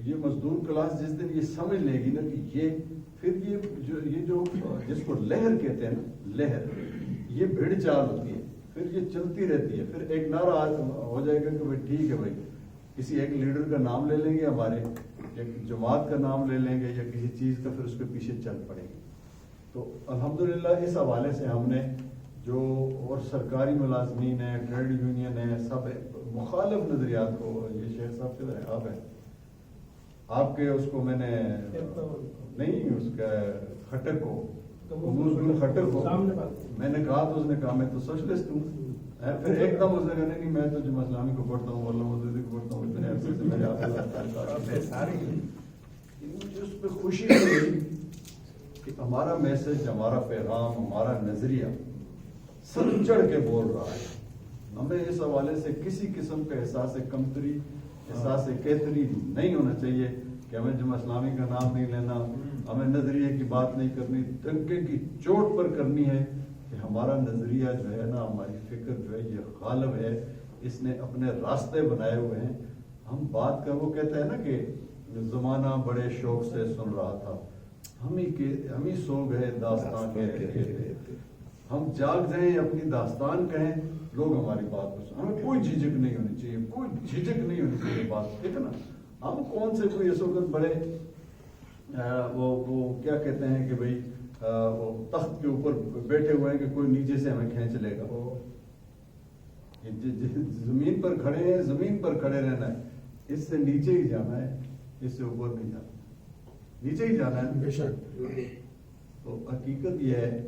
یہ مزدور کلاس جس دن یہ سمجھ لے گی نا کہ یہ پھر یہ جو جس کو لہر کہتے ہیں نا، لہر، یہ بھیڑ چال ہوتی ہے، پھر یہ چلتی رہتی ہے. پھر ایک نعرہ ہو جائے گا کہ بھائی ٹھیک ہے بھائی، کسی ایک لیڈر کا نام لے لیں گے، ہمارے ایک جماعت کا نام لے لیں گے یا کسی چیز کا، پھر اس کے پیچھے چل پڑیں گے. تو الحمدللہ اس حوالے سے ہم نے جو اور سرکاری ملازمین ہیں، ٹریڈ یونین ہیں، سب مخالف نظریات کو، یہ شیخ صاحب سے آپ ہیں، آپ کے اس کو میں نے نہیں، اس کا خٹک کو خٹک کو میں نے کہا تو اس نے کہا میں تو سوشلسٹ ہوں. پھر ایک دم اس نے کہا نہیں میں تو جماعت اسلامی کو پڑھتا ہوں، مولانا مودودی کو پڑھتا ہوں، اتنے عرصے سے میرے آپ مجھے اس پہ خوشی ہوئی کہ ہمارا میسج، ہمارا پیغام، ہمارا نظریہ سر چڑھ کے بول رہا ہے. ہمیں اس حوالے سے کسی قسم کا احساس کمتری، احساس کیتری نہیں ہونا چاہیے کہ ہمیں جماعت اسلامی کا نام نہیں لینا، ہمیں نظریے کی بات نہیں کرنی، ڈنکے کی چوٹ پر کرنی ہے کہ ہمارا نظریہ جو ہے نا، ہماری فکر جو ہے یہ غالب ہے، اس نے اپنے راستے بنائے ہوئے ہیں. ہم بات کا وہ کہتا ہے نا کہ زمانہ بڑے شوق سے سن رہا تھا، ہم ہی سو گئے داستان کہتے. ہم جاگ جائیں، اپنی داستان کہیں، لوگ ہماری بات کو سنیں. ہمیں کوئی جھجک نہیں ہونی چاہیے، کوئی جھجک نہیں ہونی چاہیے بات. ٹھیک ہے نا، ہم کون سے کوئی اس وقت بڑے وہ کیا کہتے ہیں کہ بھائی وہ تخت کے اوپر بیٹھے ہوئے ہیں کہ کوئی نیچے سے ہمیں کھینچ لے گا. زمین پر کھڑے ہیں، زمین پر کھڑے رہنا ہے، اس سے نیچے ہی جانا ہے، اس سے اوپر نہیں جانا، نیچے ہی جانا ہے بے شک. تو حقیقت یہ ہے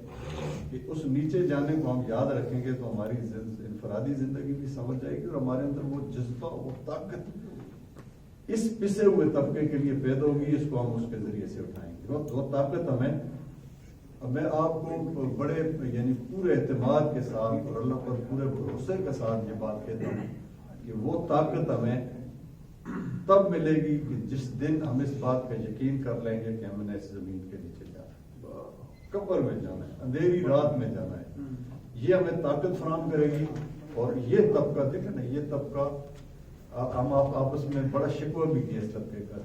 کہ اس نیچے جانے کو ہم یاد رکھیں گے تو ہماری انفرادی زندگی بھی سمجھ جائے گی، اور ہمارے اندر وہ جذبہ، وہ طاقت اس پسے ہوئے طبقے کے لیے پیدا ہوگی، اس کو ہم اس کے ذریعے سے اٹھائیں گے. وہ طاقت ہمیں، میں آپ کو بڑے یعنی پورے اعتماد کے ساتھ اور اللہ پر پورے بھروسے کے ساتھ یہ بات کہتا ہوں کہ وہ طاقت ہمیں تب ملے گی کہ جس دن ہم اس بات کا یقین کر لیں گے کہ ہم نے اس زمین کے نیچے جانا ہے، قبر میں جانا ہے، اندھیری رات میں جانا ہے. یہ ہمیں طاقت فراہم کرے گی. اور یہ طبقہ دیکھیں نا، یہ طبقہ ہم آپس میں بڑا شکوہ بھی کیا اس طبقے کا،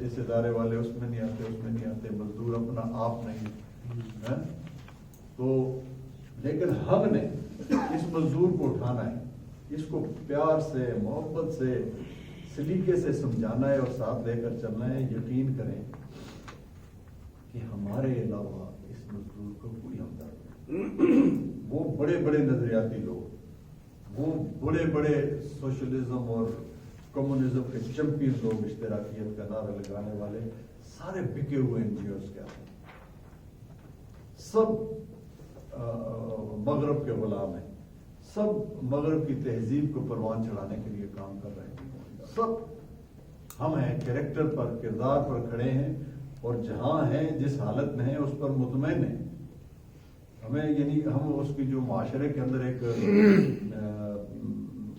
اس ادارے والے اس میں نہیں آتے، اس میں نہیں آتے، مزدور اپنا آپ نہیں. تو لیکن ہم نے اس مزدور کو اٹھانا ہے، اس کو پیار سے، محبت سے، سلیقے سے سمجھانا ہے اور ساتھ لے کر چلنا ہے. یقین کریں کہ ہمارے علاوہ اس مزدور کو کوئی ہمدرد نہیں. وہ بڑے بڑے نظریاتی لوگ، وہ بڑے بڑے سوشلزم اور کمیونزم کے چیمپئن لوگ، اشتراکیت کا نعرہ لگانے والے، سارے بکے ہوئے NGOs کے آتے ہیں، سب مغرب کے غلام ہیں، سب مغرب کی تہذیب کو پروان چڑھانے کے لیے کام کر رہے ہیں. سب ہم ہیں کریکٹر پر، کردار پر کھڑے ہیں، اور جہاں ہیں، جس حالت میں ہیں، اس پر مطمئن ہیں. ہمیں یعنی ہم اس کی جو معاشرے کے اندر ایک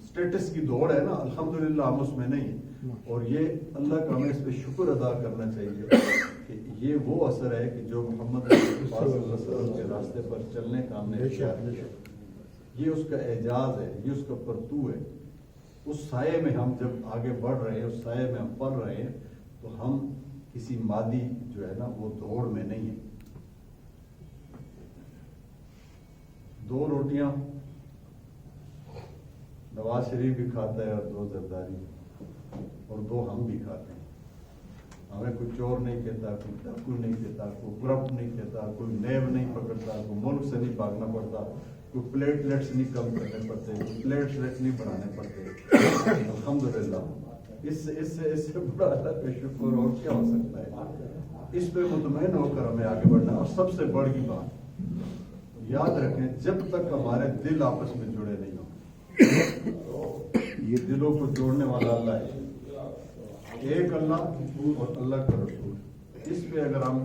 سٹیٹس کی دوڑ ہے نا، الحمدللہ ہم اس میں نہیں. اور یہ اللہ کا ہمیں اس پہ شکر ادا کرنا چاہیے کہ یہ وہ اثر ہے کہ جو محمد صلی اللہ علیہ وسلم کے راستے پر چلنے کا ہم نے کیا، یہ اس کا اعجاز ہے، یہ اس کا پرتو ہے. اس سائے میں ہم جب آگے بڑھ رہے ہیں، اس سائے میں ہم پڑھ رہے ہیں، تو ہم کسی مادی جو ہے نا وہ دوڑ میں نہیں ہے. 2 روٹیاں نواز شریف بھی کھاتا ہے اور 2 زرداری، اور 2 ہم بھی کھاتے ہیں. ہمیں کوئی چور نہیں کہتا، کوئی ڈاکو نہیں کہتا، کوئی کرپٹ نہیں کہتا، کوئی نیب نہیں پکڑتا، کوئی ملک سے نہیں بھاگنا پڑتا، کوئی پلیٹلیٹس نہیں کم کرنے پڑتے، کوئی پلیٹلیٹس نہیں بڑھانے پڑتے. الحمدللہ اس سے بڑا اللہ کا شکر اور کیا ہو سکتا ہے. اس پہ مطمئن ہو کر ہمیں آگے بڑھنا. اور سب سے بڑی بات یاد رکھیں، جب تک ہمارے دل آپس میں جڑے نہیں ہوں، یہ دلوں کو جوڑنے والا اللہ ہے، ایک اللہ اور اللہ کا رسول. اس پہ اگر ہم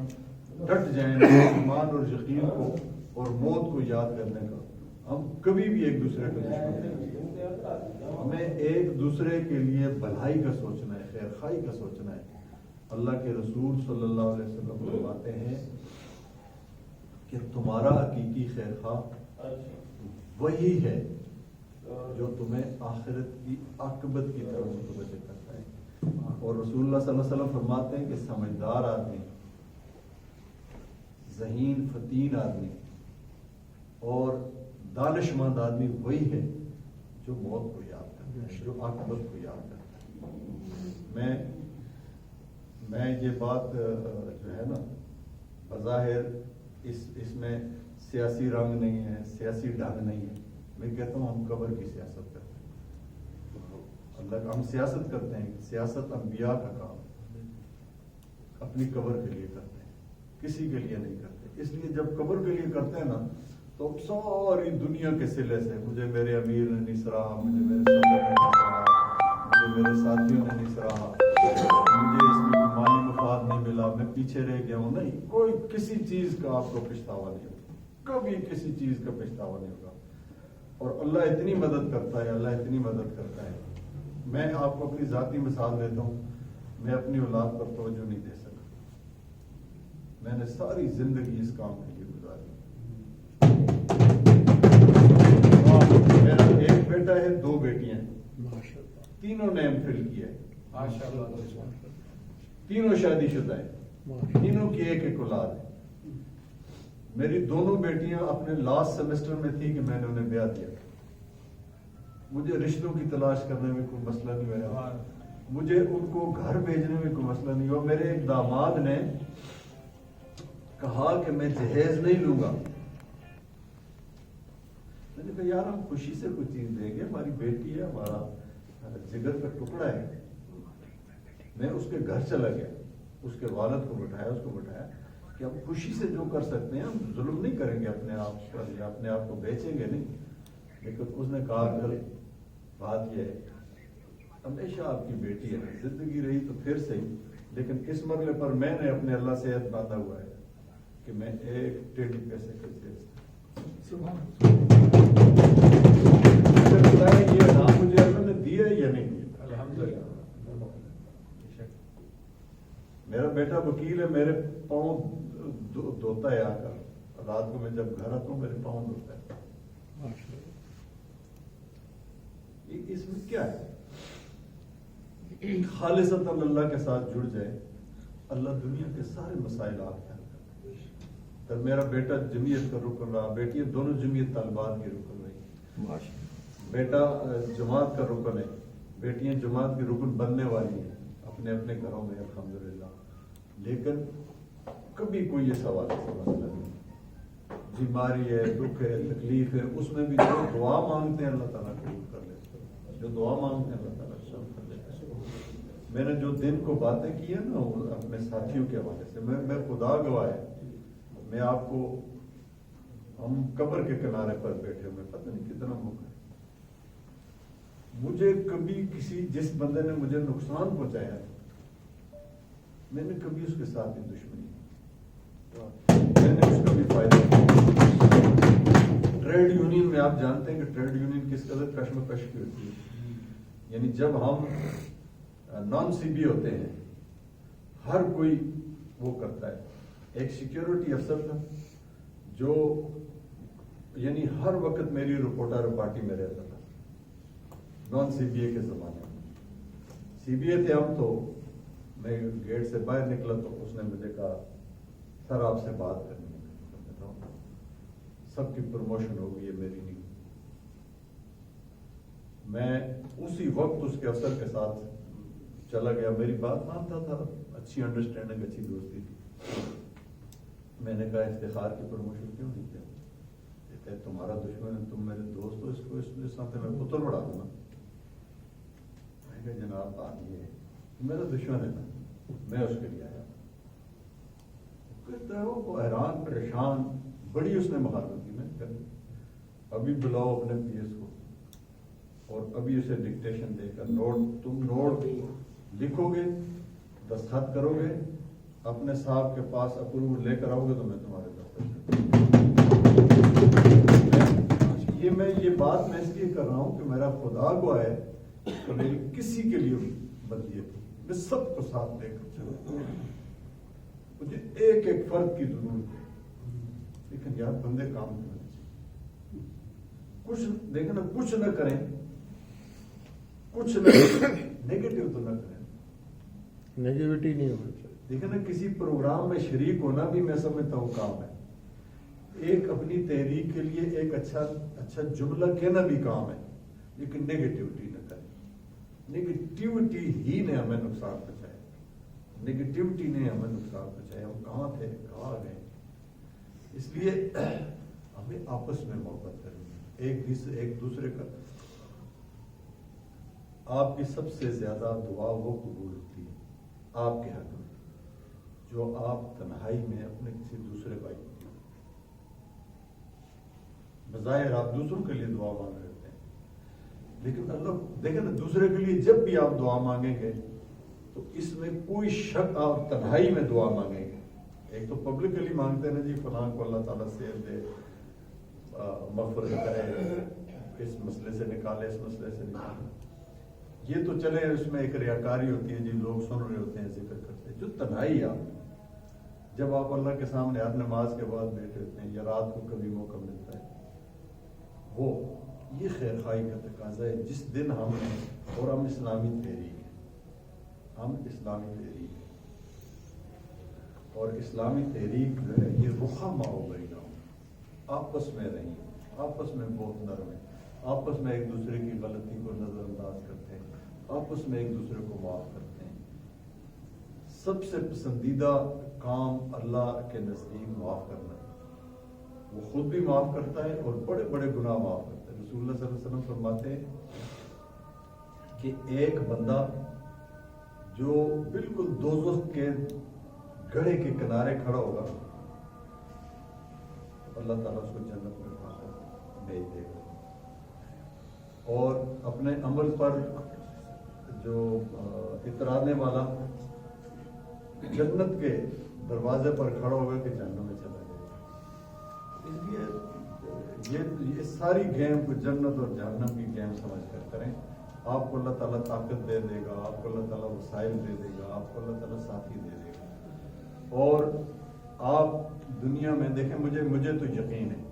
ڈٹ جائیں ایمان اور یقین کو اور موت کو یاد کرنے کا، ہم کبھی بھی ایک دوسرے کو دشمن نہیں. ہمیں ایک دوسرے کے لیے بھلائی کا سوچنا ہے، خیر خواہی کا سوچنا ہے. اللہ کے رسول صلی اللہ علیہ وسلم فرماتے ہیں کہ تمہارا حقیقی خیر خواہ وہی ہے جو تمہیں آخرت کی عاقبت کی طرف متوجہ کرتا ہے. اور رسول اللہ صلی اللہ علیہ وسلم فرماتے ہیں کہ سمجھدار آدمی، ذہین فتین آدمی اور دانش مند آدمی وہی ہے جو موت کو یاد کرتا ہے، جو عاقبت کو یاد کرتا ہے۔ میں یہ بات جو ہے نا، بظاہر اس میں سیاسی رنگ نہیں ہے، سیاسی ڈھنگ نہیں ہے، میں کہتا ہوں ہم قبر کی سیاست کرتے ہیں۔ اللہ ہم سیاست کرتے ہیں، سیاست انبیاء کا کام ہے، اپنی قبر کے لیے کرتے ہیں، کسی کے لیے نہیں کرتے۔ اس لیے جب قبر کے لیے کرتے ہیں نا تو ساری دنیا کے سلے سے، مجھے میرے امیر نے نہیں سراہا، مجھے میرے صدر نے نہیں سراہا، مجھے میرے ساتھیوں نے نہیں سراہا، مجھے اس میں مالی مفاد نہیں ملا، میں پیچھے رہ گیا ہوں، نہیں، کوئی کسی چیز کا آپ کو پچھتاوا نہیں ہوگا، کبھی کسی چیز کا پچھتاوا نہیں ہوگا۔ اور اللہ اتنی مدد کرتا ہے، اللہ اتنی مدد کرتا ہے۔ میں آپ کو اپنی ذاتی مثال دیتا ہوں، میں اپنی اولاد پر توجہ نہیں دے سکا، میں نے ساری زندگی اس کام کے لیے گزاری۔ میرا ایک بیٹا ہے، 2 بیٹیاں ہیں، تینوں نے ایم-فل کیا ہے، تینوں شادی شدہ ہیں، تینوں کی ایک ایک اولاد ہے۔ میری دونوں بیٹیاں اپنے لاسٹ سیمسٹر میں تھی کہ میں نے انہیں بیاہ دیا۔ مجھے رشتوں کی تلاش کرنے میں کوئی مسئلہ نہیں ہوا، مجھے ان کو گھر بھیجنے میں کوئی مسئلہ نہیں ہوا۔ میرے ایک داماد نے کہا کہ میں جہیز نہیں لوں گا، میں نے کہا یار ہم خوشی سے کوئی چیز دیں گے، ہماری بیٹی ہے، ہمارا جگر کا ٹکڑا ہے۔ میں اس کے گھر چلا گیا، اس کے والد کو بٹھایا کہ ہم خوشی سے جو کر سکتے ہیں، ہم ظلم نہیں کریں گے اپنے آپ پر یا اپنے آپ کو بیچیں گے نہیں۔ لیکن اس نے کہا کہ بات یہ ہے، ہمیشہ آپ کی بیٹی ہے، زندگی رہی تو پھر صحیح، لیکن اس مرحلے پر میں نے اپنے اللہ سے عہد باندھا ہوا ہے کہ میں 1 ٹیڑھی پیسے کے یہ نام مجھے اللہ نے دیا یا نہیں دیا، الحمدللہ۔ میرا بیٹا وکیل ہے، میرے پاؤں دھوتا ہے آ کر، رات کو میں جب گھر آتا ہوں میرے پاؤں دھوتا ہے۔ اس میں کیا ہے؟ خالصۃ اللہ کے ساتھ جڑ جائے، اللہ دنیا کے سارے مسائل آپ کے حل کرتے ہیں۔ تب میرا بیٹا جمعیت کا رکن رہا، بیٹیاں دونوں جمعیت طالبات کی رکن رہی، بیٹا جماعت کا رکن ہے، بیٹیاں جماعت کی رکن بننے والی ہیں اپنے اپنے گھروں میں الحمدللہ۔ لیکن کبھی کوئی یہ سوال مسئلہ نہیں، بیماری ہے، دکھ ہے، تکلیف ہے، اس میں بھی جو دعا مانگتے ہیں اللہ تعالیٰ قبول کر لیتے ہیں، جو دعا مانگتے ہیں اللہ تعالیٰ قبول کر لیتے ہیں۔ میں نے جو دن کو باتیں کی ہیں نا اپنے ساتھیوں کے حوالے سے، میں خدا گواہ ہے، میں آپ کو، ہم قبر کے کنارے پر بیٹھے ہوئے، پتہ نہیں کتنا موقع ہے، مجھے کبھی جس بندے نے مجھے نقصان پہنچایا میں نے کبھی اس کے ساتھ بھی دشمنی، میں نے اس کا بھی فائدہ کیا۔ ٹریڈ یونین میں آپ جانتے ہیں کہ ٹریڈ یونین کس قدر کشمکش کی ہوتی ہے، یعنی جب ہم نان سی بی ہوتے ہیں، ہر کوئی وہ کرتا ہے۔ ایک سیکیورٹی افسر تھا جو یعنی ہر وقت میری رپورٹر پارٹی میں رہتا تھا، نان سی بی اے کے زمانے میں۔ سی بی اے تھے ہم، تو میں گیٹ سے باہر نکلا تو اس نے مجھے کہا سر آپ سے بات کرنی ہے، سب کی پروموشن ہو گئی ہے میری نہیں۔ میں اسی وقت اس کے افسر کے ساتھ چلا گیا، میری بات مانتا تھا، اچھی انڈرسٹینڈنگ، اچھی دوستی تھی۔ میں نے کہا افتخار کی پروموشن کیوں نہیں کیا؟ کہتا ہے تمہارا دشمن ہے، تم میرے دوست ہو، اس کو اس ساتھ میں پتر بڑھا دوں گا۔ میں کہا جناب بات یہ ہے، میرا دشمن ہے نا، میں اس کے لیے آیا۔ کہتا ہے وہ حیران پریشان، بڑی اس نے مخالفت کی۔ میں ابھی بلاؤ اپنے پی ایس کو اور ابھی اسے ڈکٹیشن دے کر تم نوٹ لکھو گے، دستخط کرو گے، اپنے صاحب کے پاس اپروول لے کر آؤ گے تو میں تمہارے میں یہ بات میں اس لیے کر رہا ہوں کہ میرا خدا گواہ ہے کہ میری کسی کے لیے بدلیت تھی، میں سب کو ساتھ لے کر چلا، مجھے ایک ایک فرد کی ضرورت ہے، لیکن یار بندے کام کرنے چاہیے، کچھ دیکھیں نا، کچھ نہ کریں، کچھ نہ نیگیٹو تو نہ کریں، نیگیوٹی نہیں ہونا چاہیے. دیکھیں نا کسی پروگرام میں شریک ہونا بھی میں سمجھتا ہوں کام ہے. ایک اپنی تحریک کے لیے ایک اچھا جملہ کہنا بھی کام ہے, لیکن نیگیٹیوٹی نہ کریں. نیگیٹیوٹی ہی نے ہمیں نقصان پہنچایا, نیگیٹیوٹی نے ہمیں نقصان پہنچایا. ہم کہاں تھے کہاں گئے. اس لیے ہمیں آپس میں محبت کرنی ہے ایک دوسرے کا. آپ کی سب سے زیادہ دعا وہ قبول ہوتی ہے آپ کے حق میں جو آپ تنہائی میں اپنے کسی دوسرے بھائی. بظاہر آپ دوسروں کے لیے دعا مانگ رہے ہوتے ہیں, لیکن اللہ دیکھیں نا دوسرے کے لیے جب بھی آپ دعا مانگیں گے تو اس میں کوئی شک آپ تنہائی میں دعا مانگیں گے. ایک تو پبلکلی مانگتے ہیں نا جی فلاں کو اللہ تعالیٰ سیو دے, مغفرت کرے, اس مسئلے سے نکالے, اس مسئلے سے نکالے. یہ تو چلے اس میں ایک ریاکاری ہوتی ہے جی, لوگ سن رہے ہوتے ہیں ذکر کرتے ہیں. جو تنہائی آپ جب آپ اللہ کے سامنے ہر نماز کے بعد بیٹھے ہوتے ہیں یا رات کو کبھی موقع ملتا ہے, وہ یہ خیر خواہی کا تقاضا ہے جس دن ہم ہیں. اور ہم اسلامی تحریک ہیں, ہم اسلامی تحریک ہیں, اور اسلامی تحریک جو ہے یہ رخامہ ہو گئی نہ ہو. آپس میں رہیں, آپس میں بہت نرم ہے, آپس میں ایک دوسرے کی غلطی کو نظر انداز کرتے ہیں, آپس میں ایک دوسرے کو معاف کرتے ہیں. سب سے پسندیدہ کام اللہ کے نزدیک معاف کرنا ہے. وہ خود بھی معاف کرتا ہے اور بڑے بڑے گناہ معاف کرتا ہے. رسول اللہ صلی اللہ علیہ وسلم فرماتے ہیں کہ ایک بندہ جو بالکل دوزخ کے گڑھے کے کنارے کھڑا ہوگا اللہ تعالیٰ اس کو جنت میں بھیج دے گا. اور اپنے عمل پر جو اترانے والا جنت کے دروازے پر کھڑا ہوگا کہ جہنم میں چلا جائے گا. اس لیے یہ ساری گیم کو جنت اور جہنم کی گیم سمجھ کر کریں. آپ کو اللہ تعالیٰ طاقت دے دے گا, آپ کو اللہ تعالیٰ وسائل دے دے گا, آپ کو اللہ تعالیٰ ساتھی دے دے گا. اور آپ دنیا میں دیکھیں, مجھے تو یقین ہے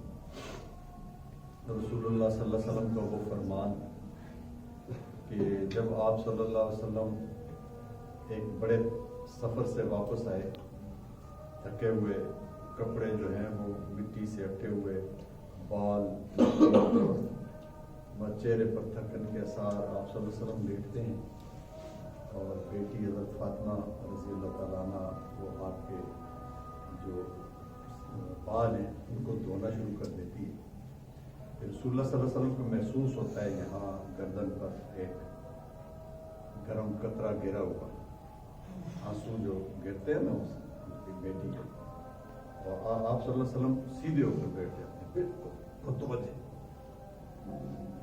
رسول اللہ صلی اللہ علیہ وسلم کا وہ فرمان کہ جب آپ صلی اللہ علیہ وسلم ایک بڑے سفر سے واپس آئے, تھکے ہوئے, کپڑے جو ہیں وہ مٹی سے اٹھے ہوئے, بال چہرے پر تھکن کے اثار, آپ صلی اللہ علیہ وسلم لیٹتے ہیں اور بیٹی حضرت فاطمہ رضی اللہ تعالیٰ عنہ وہ آپ کے جو بال ہیں ان کو دھونا شروع کر دیتی ہے. رسول اللہ صلی اللہ علیہ وسلم کو محسوس ہوتا ہے یہاں گردن پر ایک گرم قطرہ گرا ہوا, آنسو جو گرتے ہیں نا اس کی بیٹی کے, اور آپ صلی اللہ علیہ وسلم سیدھے ہو کر بیٹھ جاتے ہیں. بالکل متوجہ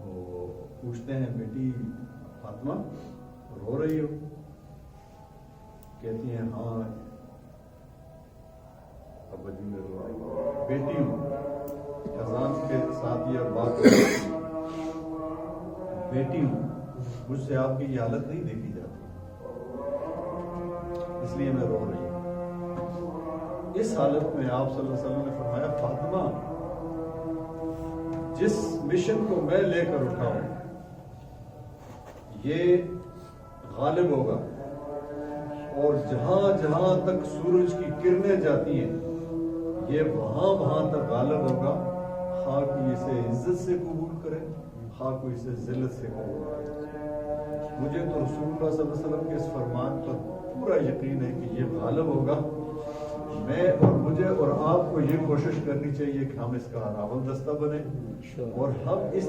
وہ پوچھتے ہیں بیٹی فاطمہ رو رہی ہو؟ کہتی ہیں ہاں ابا جی میں رو رہی ہوں, بیٹی ہوں, اذان کے ساتھ یہ بات بیٹی ہوں, مجھ سے آپ کی یہ حالت نہیں دیکھی جاتی, اس لیے میں رو رہی ہوں. اس حالت میں آپ صلی اللہ علیہ وسلم نے فرمایا فاطمہ جس مشن کو میں لے کر اٹھا ہوں یہ غالب ہوگا, اور جہاں جہاں تک سورج کی کرنیں جاتی ہیں یہ وہاں تک غالب ہوگا, خواہ کوئی اسے عزت سے قبول کرے خواہ کوئی اسے ذلت سے قبول کرے. مجھے تو رسول اللہ صلی اللہ علیہ وسلم کے اس فرمان پر پورا یقین ہے کہ یہ غالب ہوگا. میں اور مجھے اور آپ کو یہ کوشش کرنی چاہیے کہ ہم اس کا راول دستہ بنیں, اور ہم اس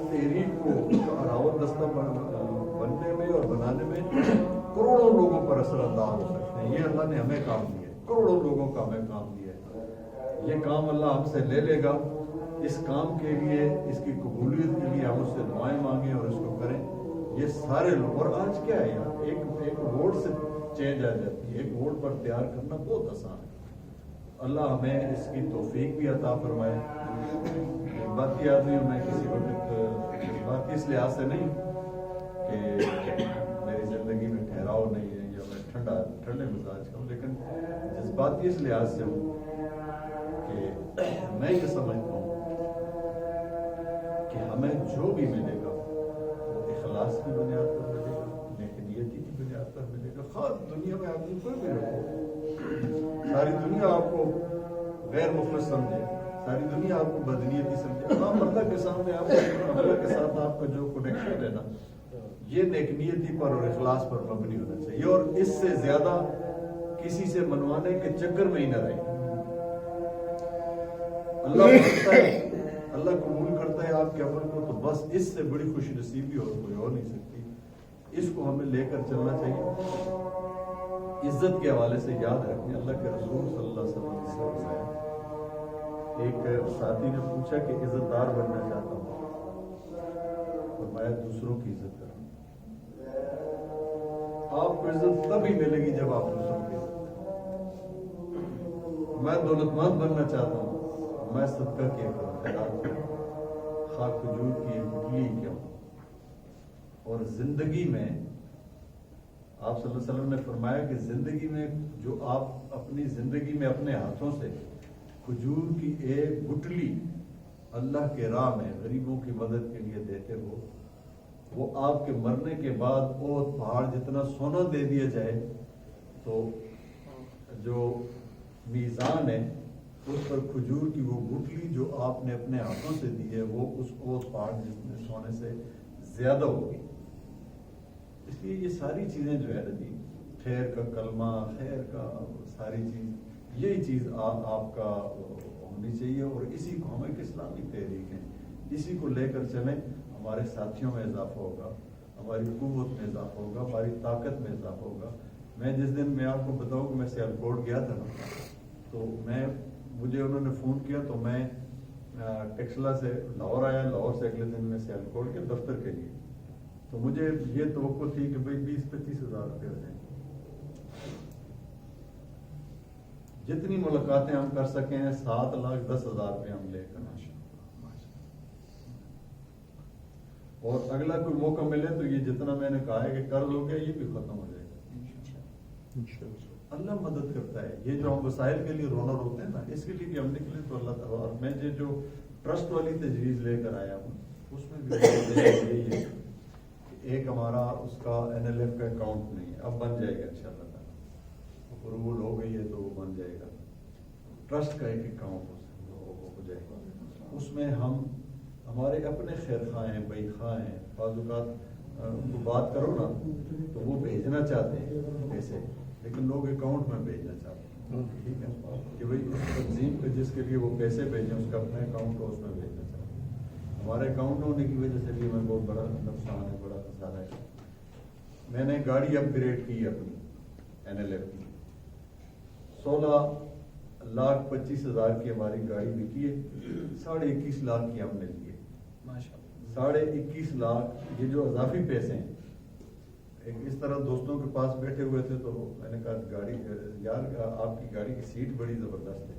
تحریک کو راول دستہ بننے میں اور بنانے میں کروڑوں لوگوں پر اثر انداز ہو سکتے ہیں. یہ اللہ نے ہمیں کام دیا ہے, کروڑوں لوگوں کا ہمیں کام دیا ہے. یہ کام اللہ ہم سے لے لے گا. اس کام کے لیے, اس کی قبولیت کے لیے ہم اس سے دعائیں مانگیں اور اس کو کریں. یہ سارے لوگ, اور آج کیا ہے یار, ایک ووٹ سے چینج آ جاتی ہے. ایک ووٹ پر تیار کرنا بہت آسان ہے. اللہ ہمیں اس کی توفیق بھی عطا فرمائے. باقی آدمیوں میں کسی وقت باقی اس لحاظ سے نہیں کہ میری زندگی میں ٹھہراؤ نہیں ہے یا میں ٹھنڈے مزاج کا ہوں, لیکن جذباتی اس لحاظ سے ہوں کہ میں یہ سمجھتا ہوں کہ ہمیں جو بھی ملے گا وہ اخلاص کی بنیاد پر ملے گا, نیک نیتی کی بنیاد خاص دنیا میں آدمی کوئی بھی ہو، ساری دنیا آپ کو غیر مخلص سمجھے، ساری دنیا آپ کو بدنیتی سمجھے، آپ اللہ کے سامنے آپ اللہ کے ساتھ آپ کا جو کنیکشن ہے نا، یہ نیک نیتی پر اور اخلاص پر مبنی ہونا چاہیے، اور اس سے زیادہ کسی سے منوانے کے چکر میں ہی نہ رہے۔ اللہ کرتا ہے، اللہ قبول کرتا ہے آپ کے عمل کو، تو بس اس سے بڑی خوش نصیبی اور کوئی ہو نہیں سکتی۔ اس کو ہمیں لے کر چلنا چاہیے۔ عزت کے حوالے سے یاد رکھیں، اللہ کے رسول صلی اللہ علیہ وسلم سے فرمایا، ایک ساتھی نے پوچھا کہ عزت دار بننا چاہتا ہوں، فرمایا دوسروں کی عزت کرو۔ آپ کو عزت تبھی ملے گی جب آپ دوسروں کی عزت کریں۔ میں دولت مند بننا چاہتا ہوں، میں صدقہ کیا کروں، خیرات کروں، خواہ کھجور کی گٹلی کیوں۔ اور زندگی میں آپ صلی اللہ علیہ وسلم نے فرمایا کہ زندگی میں جو آپ اپنی زندگی میں اپنے ہاتھوں سے کھجور کی ایک گٹلی اللہ کے راہ میں غریبوں کی مدد کے لیے دیتے ہو، وہ آپ کے مرنے کے بعد احد پہاڑ جتنا سونا دے دیا جائے تو جو میزان ہے اس پر کھجور کی وہ گٹلی جو آپ نے اپنے ہاتھوں سے دی ہے وہ اس احد پہاڑ جتنے سونے سے زیادہ ہوگی۔ اس لیے یہ ساری چیزیں جو ہے نا جی، خیر کا کلمہ، خیر کا ساری چیز، یہی چیز آپ کا ہونی چاہیے، اور اسی کو ہم ایک اسلامی تحریک ہے، اسی کو لے کر چلیں، ہمارے ساتھیوں میں اضافہ ہوگا، ہماری قوت میں اضافہ ہوگا، ہماری طاقت میں اضافہ ہوگا۔ میں جس دن میں آپ کو بتاؤں کہ میں سیالکوٹ گیا تھا نا، تو مجھے انہوں نے فون کیا تو میں ٹیکسلا سے لاہور آیا، لاہور سے اگلے دن میں سیالکوٹ کے دفتر کے لیے، تو مجھے یہ توقع تھی کہ بھئی 20-25 ہزار روپے ہو جائیں، جتنی ملاقاتیں ہم کر سکیں ہیں 7,10,000 روپے ہم لے کر، اور اگلا کوئی موقع ملے تو یہ جتنا میں نے کہا ہے کہ قرض ہو گیا یہ بھی ختم ہو جائے گا۔ اللہ مدد کرتا ہے۔ یہ جو ہم وسائل کے لیے رونر ہوتے ہیں نا، اس کے لیے بھی ہم نکلے تو اللہ تعالیٰ، اور میں جو ٹرسٹ والی تجویز لے کر آیا ہوں اس میں بھی یہی ہے کہ ایک ہمارا اس کا NLF کا اکاؤنٹ نہیں ہے، اب بن جائے گا انشاءاللہ تعالیٰ، قبول ہو گئی ہے تو وہ بن جائے گا، ٹرسٹ کا ایک اکاؤنٹ ہو جائے گا، اس میں ہم ہمارے اپنے خیر خواہ ہیں، بھائی خواہ ہیں، بعض اوقات ان کو بات کرو نا تو وہ بھیجنا چاہتے ہیں پیسے، لیکن لوگ اکاؤنٹ میں بھیجنا چاہتے ہیں، ٹھیک ہے، کہ بھائی اس تنظیم پہ جس کے لیے وہ پیسے بھیجیں اس کا اپنا اکاؤنٹ ہو، اس میں بھیجنا چاہتے ہیں۔ ہمارے اکاؤنٹ ہونے کی وجہ سے بھی ہمیں بہت بڑا نقصان ہے، بڑا خسارہ ہے۔ میں نے گاڑی اپ گریڈ کی اپنی NLF کی، 16,25,000 کی ہماری گاڑی بکی ہے، 21.5 لاکھ کی ہم نے لی ہے، 21.5 لاکھ یہ جو اضافی پیسے ہیں۔ ایک اس طرح دوستوں کے پاس بیٹھے ہوئے تھے تو میں نے کہا گاڑی یار آپ کی گاڑی کی سیٹ بڑی زبردست ہے،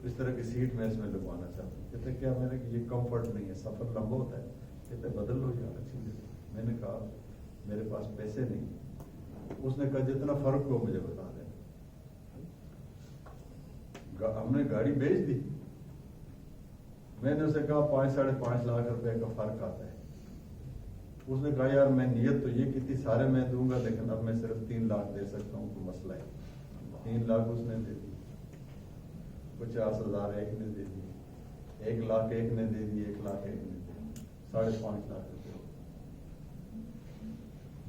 اس طرح کی سیٹ میں اس میں لگوانا چاہتا ہوں۔ کہتے کیا؟ میں نے کہا یہ کمفرٹ نہیں ہے، سفر لمبا ہوتا ہے، کہتے بدل لو یار اچھی ہے۔ میں نے کہا میرے پاس پیسے نہیں۔ اس نے کہا جتنا فرق ہو مجھے بتا دیں۔ ہم نے گاڑی بیچ دی، میں نے اسے کہا 5-5.5 لاکھ روپے کا فرق آتا ہے۔ اس نے کہا یار میں نیت تو یہ کی تھی سارے میں دوں گا، لیکن اب میں صرف 3 لاکھ دے سکتا ہوں، کوئی مسئلہ ہے۔ 3 لاکھ اس نے دے دی، 50,000 ایک نے دے دی، 1 لاکھ ایک نے دے دی، 1 لاکھ ایک نے دے دی، 5.5 لاکھ روپے۔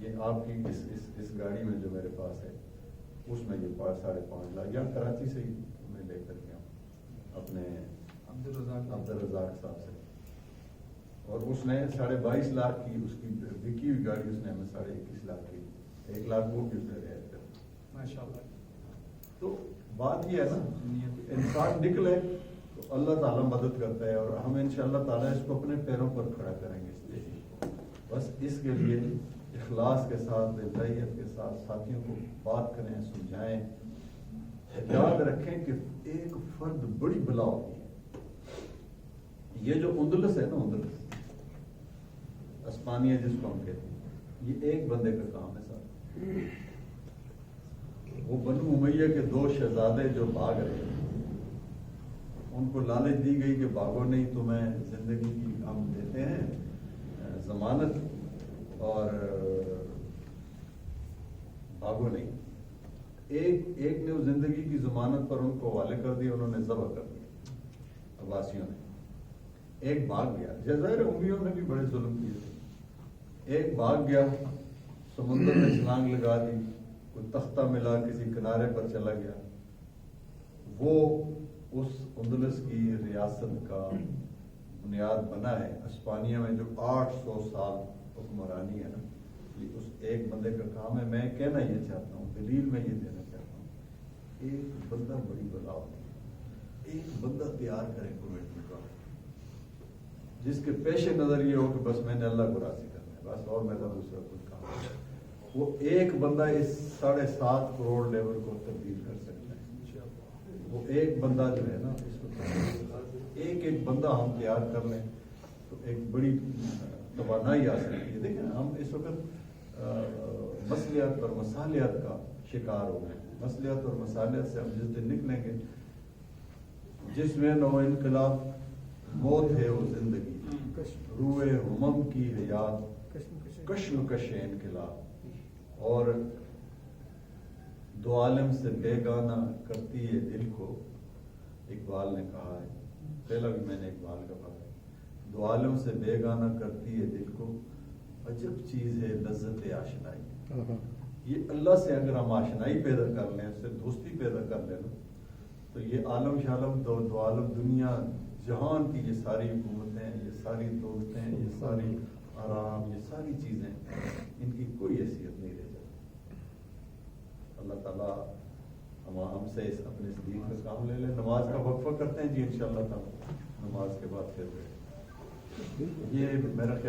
یہ آپ کی اس گاڑی میں جو میرے پاس ہے اس میں یہ 5.5 لاکھ، یا کراچی سے ہی میں لے کر گیا اپنے عبدالرزاق صاحب سے، اور اس نے 22.5 لاکھ کی اس کی بکی ہوئی گاڑی اس نے ہمیں 21.5 لاکھ کی، 1 لاکھ وہ بھی اس نے رعایت کر۔ ماشاءاللہ۔ تو بات یہ ہے نا، انسان نکلے تو اللہ تعالیٰ مدد کرتا ہے، اور ہم انشاءاللہ تعالیٰ اس کو اپنے پیروں پر کھڑا کریں گے۔ اس لیے بس اس کے لیے اخلاص کے ساتھ، دلائیت کے ساتھ ساتھیوں کو بات کریں، سمجھائیں، یاد رکھیں کہ ایک فرد بڑی بلا ہوتی ہے۔ یہ جو اندلس ہے نا، اندلس اسپانیہ جس کو ہم کہتے ہیں، یہ ایک بندے کا کام ہے صاحب۔ وہ بنو امیہ کے 2 شہزادے جو بھاگ رہے، ان کو لالچ دی گئی کہ بھاگو نہیں، تمہیں زندگی کی ہم دیتے ہیں ضمانت، اور بھاگو نہیں. ایک نے وہ زندگی کی ضمانت پر ان کو حوالے کر دیا, انہوں نے ذبح کر دیا عباسیوں نے. ایک بھاگ گیا, جزائر امیوں نے بھی بڑے ظلم کیے تھے. ایک بھاگ گیا, سمندر میں چھلانگ لگا دی, کوئی تختہ ملا کسی کنارے پر چلا گیا. وہ اس اندلس کی ریاست کا بنیاد بنا ہے. اسپانیہ میں جو 800 سال حکمرانی ہے نا, یہ اس ایک بندے کا کام ہے. میں کہنا یہ چاہتا ہوں, دلیل میں یہ دینا چاہتا ہوں, ایک بندہ بڑی بلا ہوتی ہے. ایک بندہ تیار کرے کمیٹی کا, جس کے پیش نظر یہ ہو کہ بس میں نے اللہ کو راضی کرنا ہے, بس اور میرا دوسرا کوئی کام ہے. وہ ایک بندہ اس 7.5 کروڑ لیبر کو تبدیل کر سکتا ہے. وہ ایک بندہ جو ہے نا, اس وقت ایک بندہ ہم تیار کر لیں تو ایک بڑی توانائی آ سکتی ہے. دیکھیں ہم اس وقت مسئلیات اور مسالیات کا شکار ہو گئے. مسئلیات اور مسالیات سے ہم جس دن نکلیں گے, جس میں نو انقلاب موت ہے وہ زندگی, روئے ہمم کی حیات کشمکش انقلاب, اور دو عالم سے بیگانہ کرتی ہے دل کو. اقبال نے کہا ہے, پہلا بھی میں نے اقبال کا پڑھا ہے, دو عالم سے بیگانہ کرتی ہے دل کو, عجب چیز ہے لذت آشنائی. یہ اللہ سے اگر ہم آشنائی پیدا کر لیں, اس سے دوستی پیدا کر لیں تو یہ عالم شالم دو عالم دنیا جہان کی یہ ساری حکومتیں, یہ ساری دولتیں, یہ ساری آرام, یہ ساری چیزیں, ان کی کوئی حیثیت نہیں رہ جاتی. اللہ تعالیٰ ہم سے اپنے اس دین کا کام لے لیں. نماز کا وقفہ کرتے ہیں جی انشاءاللہ تعالیٰ, نماز کے بعد پھر یہ میرا خیال